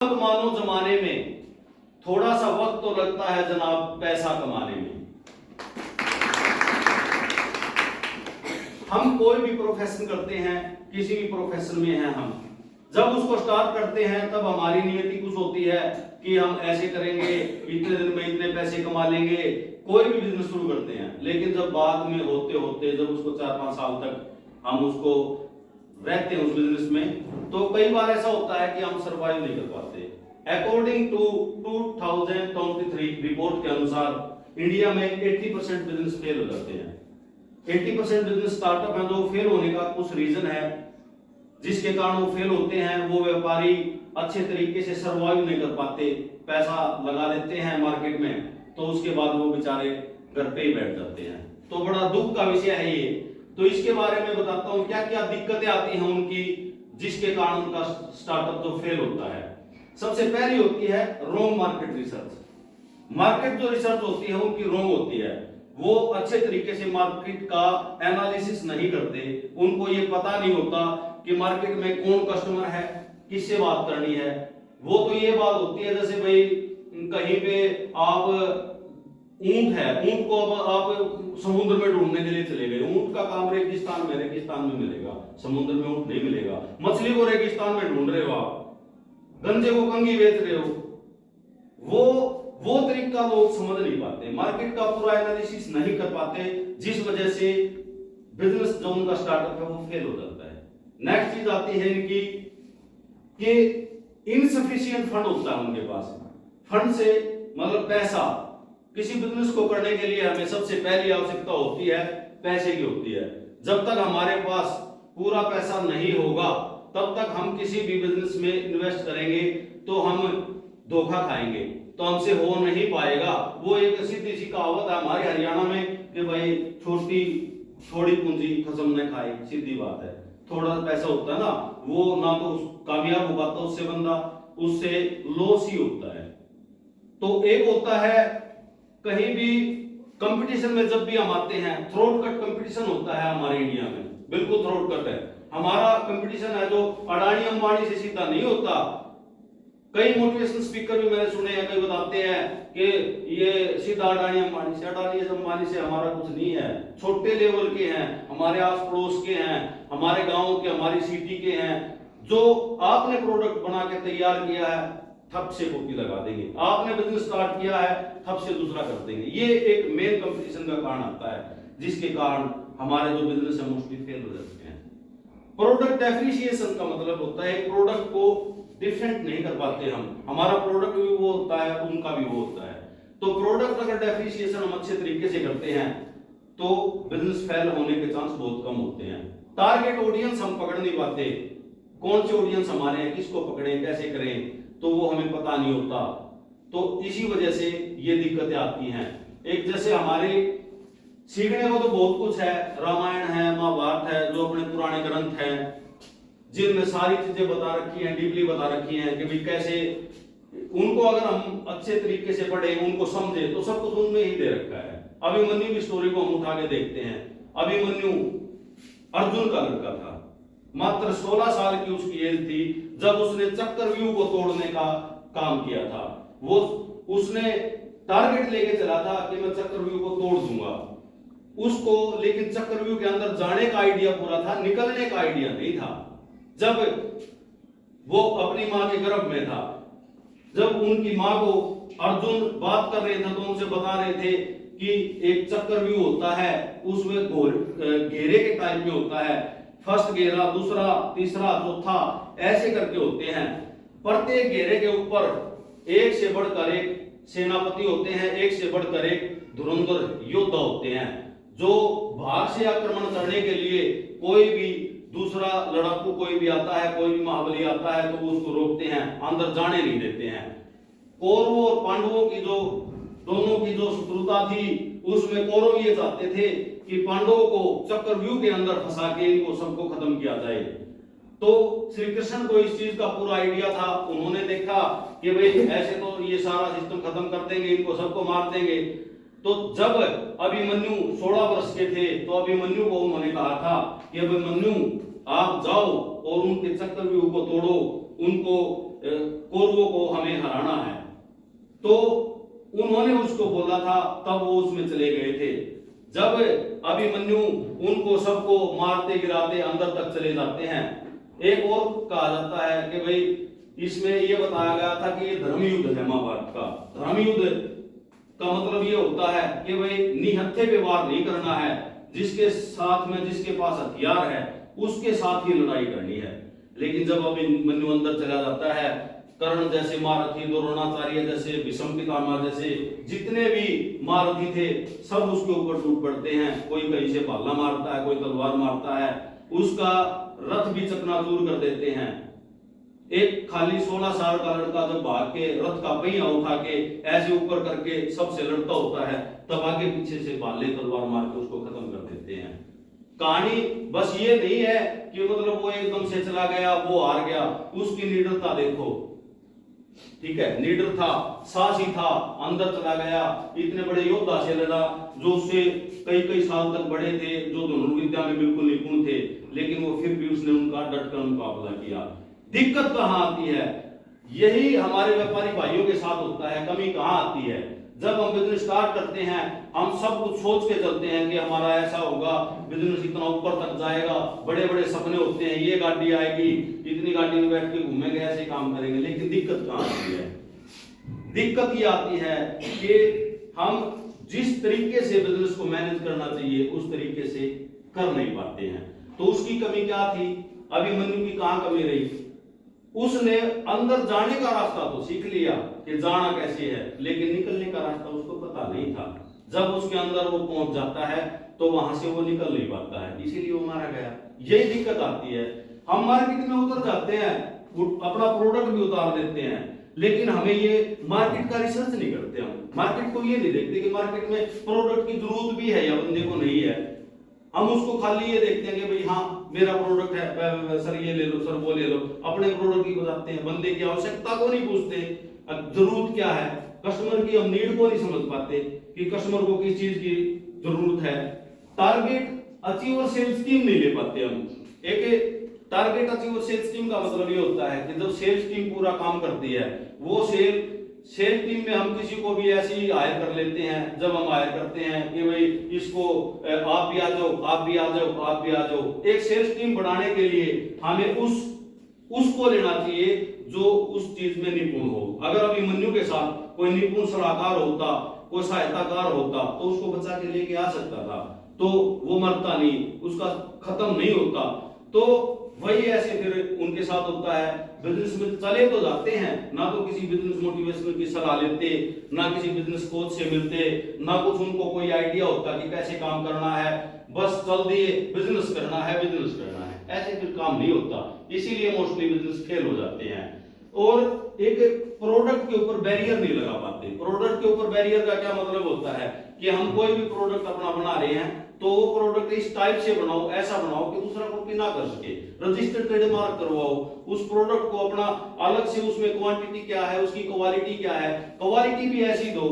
मानो जमाने में थोड़ा सा वक्त तो लगता है जनाब पैसा कमाने में। हम कोई भी प्रोफेशन करते हैं, किसी भी प्रोफेशन में हैं हम, जब उसको स्टार्ट करते हैं तब हमारी नियति कुछ होती है कि हम ऐसे करेंगे, इतने दिन में इतने पैसे कमा लेंगे, कोई भी बिजनेस शुरू करते हैं। लेकिन जब बाद में होते होते जब उसको 4-5 साल तक हम उसको रहते हैं उस बिजनेस में, तो कई बार ऐसा होता है कि हम सर्वाइव नहीं कर पाते। अकॉर्डिंग टू 2023 रिपोर्ट के अनुसार इंडिया में 80% बिजनेस फेल हो जाते हैं। 80% बिजनेस स्टार्टअप है जो फेल होने का कुछ रीजन है जिसके कारण वो फेल होते हैं। वो व्यापारी अच्छे तरीके से सर्वाइव नहीं कर पाते, पैसा लगा देते हैं मार्केट में, तो उसके बाद वो बेचारे घर पे ही बैठ जाते हैं। तो बड़ा दुख का विषय है ये। तो इसके बारे में बताता हूँ क्या क्या दिक्कतें आती हैं उनकी, जिसके कारण उनका स्टार्टअप जो फेल होता है। सबसे पहली होती है रॉन्ग मार्केट रिसर्च। मार्केट जो रिसर्च होती है उनकी रॉन्ग होती है। वो अच्छे तरीके से मार्केट का एनालिसिस नहीं करते। उनको ये पता नहीं होता कि मार्केट में कौन कस्टमर है, किससे बात करनी है। वो तो ये बात होती है जैसे भाई कहीं पे आप ऊंट है, ऊंट को अब आप समुद्र में ढूंढने के लिए चले गए। ऊंट का काम रेगिस्तान में मिलेगा, समुद्र में ऊंट नहीं मिलेगा। मछली को रेगिस्तान में ढूंढ रहे हो आप, गंजे को कंघी बेच रहे हो। वो तरीका लोग समझ नहीं पाते, मार्केट का पूरा एनालिसिस नहीं कर पाते, जिस वजह से बिजनेस जो उनका स्टार्टअप है वो फेल हो जाता है। नेक्स्ट चीज आती है इनकी कि इनसफिशिएंट फंड होता है उनके पास। फंड से मतलब पैसा। किसी बिजनेस को करने के लिए हमें सबसे पहली आवश्यकता होती है पैसे की होती है। जब तक हमारे पास पूरा पैसा नहीं होगा तब तक हम किसी भी बिजनेस में इन्वेस्ट करेंगे तो हम धोखा खाएंगे, तो हमसे हो नहीं पाएगा। वो एक सीधी सी कहावत है हमारे हरियाणा में कि भाई थोड़ी पूंजी खसम न खाए, सीधी बात है। थोड़ा पैसा होता है ना, वो ना तो कामयाब हो पाता उससे बंदा, उससे लॉस ही होता है। तो एक होता है कहीं भी कंपटीशन में जब भी हम आते हैं, थ्रोट कट कंपटीशन होता है हमारे इंडिया में, बिल्कुल थ्रोट कट है हमारा कंपटीशन है, जो अडानी अंबानी से सीधा नहीं होता। कई मोटिवेशनल स्पीकर भी मैंने सुने हैं, कई बताते हैं कि ये सीधा अडानी अंबानी से हमारा कुछ नहीं है, छोटे लेवल के हैं, हमारे आस पड़ोस के हैं, हमारे गांव के, हमारी सिटी के हैं। जो आपने प्रोडक्ट बना के तैयार किया है थप से कॉपी लगा देंगे, आपने बिजनेस स्टार्ट किया है थप से दूसरा कर देंगे। ये एक मेन कंपटीशन का कारण आता है जिसके कारण हमारे जो बिजनेस है मोस्टली फेल हो जाते हैं। प्रोडक्ट डेफिशिएशन का मतलब होता है प्रोडक्ट को डिफरेंट नहीं कर पाते हम, हमारा प्रोडक्ट भी वो होता है, उनका भी वो होता है। तो प्रोडक्ट अगर डेफिशिएशन हम अच्छे तरीके से करते हैं तो बिजनेस फेल होने के चांस बहुत कम होते हैं। टारगेट ऑडियंस हम पकड़ नहीं पाते, कौन से ऑडियंस हमारे हैं, किसको पकड़ें, कैसे करें, तो वो हमें पता नहीं होता। तो इसी वजह से ये दिक्कतें आती हैं। एक जैसे हमारे सीखने को तो बहुत कुछ है, रामायण है, महाभारत है, जो अपने पुराने ग्रंथ हैं जिनमें सारी चीजें बता रखी हैं, डीपली बता रखी हैं कि भाई कैसे उनको अगर हम अच्छे तरीके से पढ़ें, उनको समझे, तो सब कुछ उनमें ही दे रखा है। अभिमन्यु की स्टोरी को हम उठा के देखते हैं। अभिमन्यु अर्जुन का लड़का था, मात्र 16 साल की उसकी एज थी जब उसने चक्रव्यूह को तोड़ने का काम किया था। वो उसने टारगेट लेके चला था कि मैं चक्रव्यूह को तोड़ दूंगा उसको, लेकिन चक्रव्यूह के अंदर जाने का आइडिया पूरा था, निकलने का आइडिया नहीं था। जब वो अपनी मां के गर्भ में था, जब उनकी मां को अर्जुन बात कर रहे थे तो उनसे बता रहे थे कि एक चक्रव्यूह होता है, उसमें घेरे के टाइप में होता है, फर्स्ट घेरा, दूसरा, तीसरा, चौथा, ऐसे करके होते हैं। प्रत्येक घेरे के ऊपर एक से बढ़कर एक सेनापति होते हैं, एक से बढ़कर एक धुरंधर योद्धा होते हैं, जो बाहर से आक्रमण करने के लिए कोई भी दूसरा लड़ाकू कोई भी आता है, कोई भी महाबली आता है तो वो उसको रोकते हैं, अंदर जाने नहीं देते हैं। कौरवों और पांडवों की जो दोनों की जो शत्रुता थी उसमें कौरव ये चाहते थे कि पांडवों को चक्रव्यूह के अंदर फंसा के इनको सबको खत्म किया जाए। तो श्री कृष्ण को इस चीज का पूरा आइडिया था। उन्होंने देखा कि भाई ऐसे तो ये सारा सिस्टम खत्म कर देंगे, इनको सबको मार देंगे। तो जब अभिमन्यु 16 वर्ष के थे तो अभिमन्यु को उन्होंने कहा था कि अभिमन्यु आप जाओ और उनके चक्रव्यूह को तोड़ो, उनको कौरवों को हमें हराना है। तो उन्होंने उसको बोला था, तब वो उसमें चले गए थे। जब अभिमन्यु उनको सबको मारते गिराते अंदर तक चले जाते हैं। एक और कहा जाता है कि भाई इसमें यह बताया गया था कि ये धर्म युद्ध है महाभारत का। धर्म युद्ध का मतलब ये होता है कि भाई निहत्थे पे वार नहीं करना है, जिसके साथ में जिसके पास हथियार है उसके साथ ही लड़ाई करनी है। लेकिन जब अभिमन्यु अंदर चला जाता है, कर्ण जैसे महारथी, द्रोणाचार्य जैसे, भीष्म पितामह जैसे जितने भी महारथी थे सब उसके ऊपर टूट पड़ते हैं। कोई कहीं से भाला मारता है, कोई तलवार मारता है, उसका रथ भी चकनाचूर कर देते हैं। एक खाली 16 साल का लड़का जब भाग के रथ का पहिया उठा के ऐसे ऊपर करके सबसे लड़ता होता है, तब आगे पीछे से भाले तलवार मार के उसको खत्म कर देते हैं। कहानी बस ये नहीं है कि मतलब वो एकदम से चला गया, वो हार गया, उसकी निडरता देखो, ठीक है, निडर था, साहसी था, अंदर चला गया, इतने बड़े योद्धा से लड़ा जो उससे कई कई साल तक बड़े थे, जो धनुर्विद्या में बिल्कुल निपुण थे, लेकिन वो फिर भी उसने उनका डटकर मुकाबला किया। दिक्कत कहां आती है? यही हमारे व्यापारी भाइयों के साथ होता है। कमी कहां आती है? जब हम बिजनेस स्टार्ट करते हैं, हम सब कुछ सोच के चलते हैं कि हमारा ऐसा होगा, बिजनेस इतना ऊपर तक जाएगा, बड़े बड़े सपने होते हैं, ये गाड़ी आएगी, इतनी गाड़ी में बैठ के घूमेंगे, ऐसे काम करेंगे। लेकिन दिक्कत कहां आती है? दिक्कत ये आती है कि हम जिस तरीके से बिजनेस को मैनेज करना चाहिए उस तरीके से कर नहीं पाते हैं। तो उसकी कमी क्या थी? अभिमन्यु की कहां कमी रही? उसने अंदर जाने का रास्ता तो सीख लिया कि जाना कैसे है, लेकिन निकलने का रास्ता उसको पता नहीं था। जब उसके अंदर वो पहुंच जाता है तो वहां से वो निकल नहीं पाता है, इसीलिए वो मारा गया। यही दिक्कत आती है। हम मार्केट में उतर जाते हैं, अपना प्रोडक्ट भी उतार देते हैं, लेकिन हमें ये मार्केट का रिसर्च नहीं करते। हम मार्केट को ये नहीं देखते कि मार्केट में प्रोडक्ट की जरूरत भी है या बंदे को नहीं है। हम उसको खाली ये देखते हैं कि भाई हाँ मेरा प्रोडक्ट है, सर ये ले लो, सर वो ले लो, अपने प्रोडक्ट की बताते हैं, बंदे की आवश्यकता को नहीं पूछते, जरूरत क्या है, कस्टमर की हम नीड को नहीं समझ पाते कि कस्टमर को किस चीज की जरूरत है। टारगेट अचीवर सेल्स टीम नहीं ले पाते हम। एक टारगेट अचीवर सेल्स टीम का मतलब ये होता है कि जब सेल्स टीम पूरा काम करती है, वो सेल टीम में हम किसी को भी ऐसे ही हायर कर लेते हैं। जब हम हायर करते हैं कि भाई इसको आप भी आ जाओ, आप भी आ जाओ, आप भी आ जाओ, एक सेल्स टीम बढ़ाने के लिए हमें उसको लेना चाहिए जो उस चीज में निपुण हो। अगर अभिमन्यु के साथ कोई निपुण सलाहकार होता, कोई सहायताकार होता, तो उसको बचा के लेके आ सकता था, तो वो मरता नहीं, उसका खत्म नहीं होता। तो वही ऐसे फिर उनके साथ होता है। बिजनेस में चले तो जाते हैं, ना तो किसी बिजनेस मोटिवेशनल की सलाह लेते, ना किसी बिजनेस कोच से मिलते, ना कुछ उनको कोई आइडिया होता कि कैसे काम करना है, बस चल दिए बिजनेस करना है, बिजनेस करना है, ऐसे फिर काम नहीं होता। इसीलिए मोस्टली बिजनेस फेल हो जाते हैं। और एक प्रोडक्ट के ऊपर बैरियर नहीं लगा पाते। प्रोडक्ट के ऊपर बैरियर का क्या मतलब होता है कि हम कोई भी प्रोडक्ट अपना बना रहे हैं तो वो प्रोडक्ट इस टाइप से बनाओ, ऐसा बनाओ कि दूसरा कॉपी ना कर सके, रजिस्टर्ड ट्रेडमार्क करवाओ, उस प्रोडक्ट को अपना अलग से, उसमें क्वांटिटी क्या है, उसकी क्वालिटी क्या है, क्वालिटी भी ऐसी दो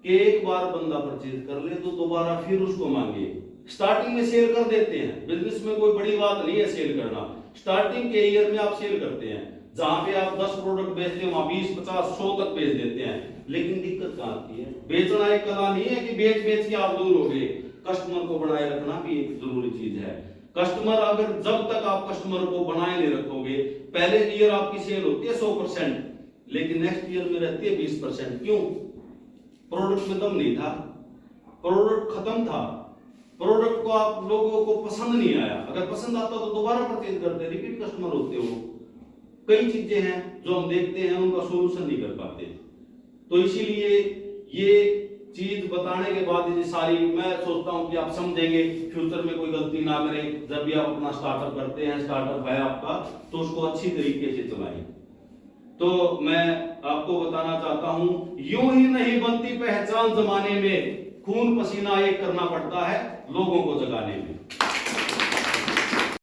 कि एक बार बंदा परचेज कर ले तो दोबारा फिर उसको मांगे। स्टार्टिंग में सेल कर देते हैं, बिजनेस में कोई बड़ी बात नहीं है सेल करना। स्टार्टिंग के ईयर में आप सेल करते हैं, जहां पे आप 10 प्रोडक्ट बेचते हैं वहां 20, 50, 100 तक बेच देते हैं। लेकिन दिक्कत कहां आती है? बेचना एक कला नहीं है कि बेच बेच के आप दूर हो गए। कस्टमर को बनाए रखना भी एक जरूरी चीज है। कस्टमर, अगर जब तक आप कस्टमर को बनाए नहीं रखोगे, पहले ईयर आपकी सेल होती है 100%, लेकिन नेक्स्ट ईयर में रहती है 20%। क्यों? प्रोडक्ट में दम नहीं था, प्रोडक्ट खत्म था, प्रोडक्ट को आप लोगों को पसंद नहीं आया। अगर पसंद आता तो दोबारा परचेज करते, रिपीट कस्टमर होते हो। कई चीजें हैं जो हम देखते हैं, उनका सोल्यूशन नहीं कर पाते। तो इसीलिए ये चीज बताने के बाद ये सारी मैं सोचता हूं कि आप समझेंगे, फ्यूचर में कोई गलती ना करें। जब भी आप अपना स्टार्टअप करते हैं, स्टार्टअप है आपका, तो उसको अच्छी तरीके से चलाएं। तो मैं आपको बताना चाहता हूं, यूं ही नहीं बनती पहचान जमाने में, खून पसीना एक करना पड़ता है लोगों को जगाने में।